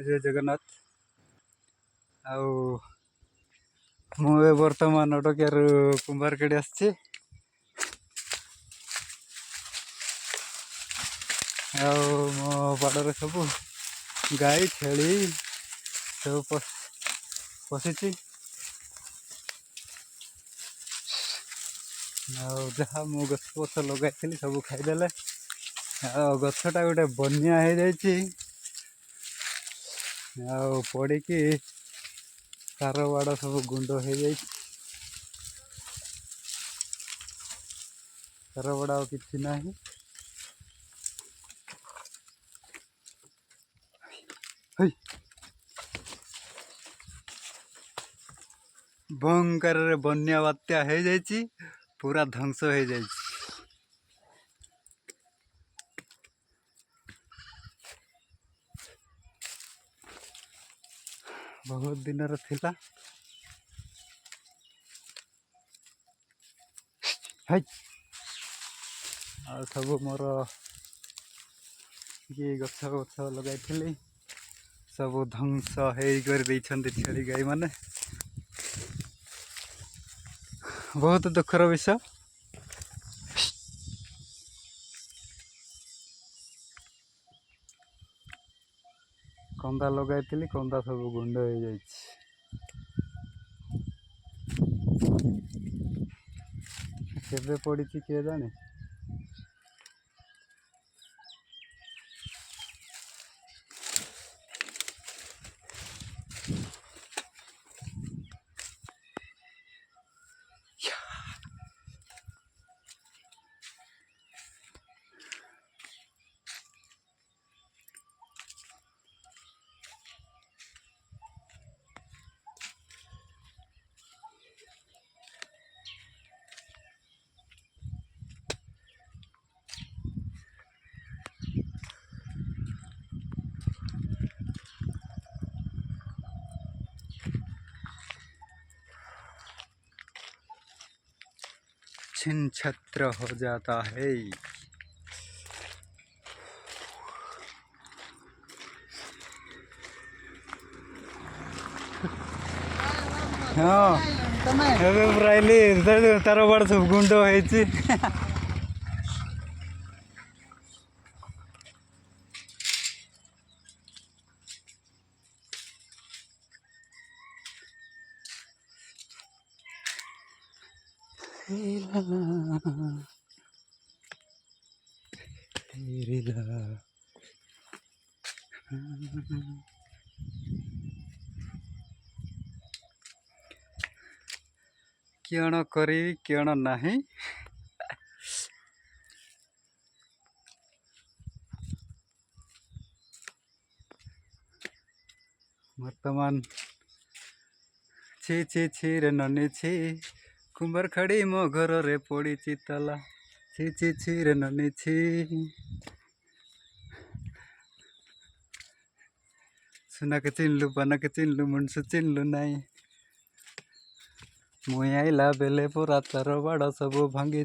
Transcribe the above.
जय जगन्नाथ। आउ मु बर्तमान अटकियार कुंभारकेड़ी आसछि। आउ मो बाड़े सब गाई छेली सब पशिछि। जहाँ मु गछ पछ लगाई सब खाईदे। गछटा गोटे बनिया हो जाइए पड़ी की तार बाड़ सब गुंड हो जाए। तार बाड़ आ कि ना भयंकर बन्या बात्या हो जाइए, पूरा ध्वंस हो जाए। बहुत दिन थिला सब मोर ये गछ गछ लगाई सब ध्वंस हो छेली गाई माने। बहुत दुखर विषय। कंदा लगाई कंदा सब गुंड हो जाए। केबे पड़ी किए जाने। छिन छत्र हो जाता है। हाँ तार बाड़ सब गुंड हो किण करी किण नहीं। वर्तमान छी छी छी रे ननी छी कुंभार खड़ी मो घर रे पड़ी ताला। छी छी छी रे ननी छी। सुना के चिन्हलु बना के चिन्हलु मनुष्य चिन्हलु नाई। मुई आइला बेले पूरा तार बाड़ सब भांगी।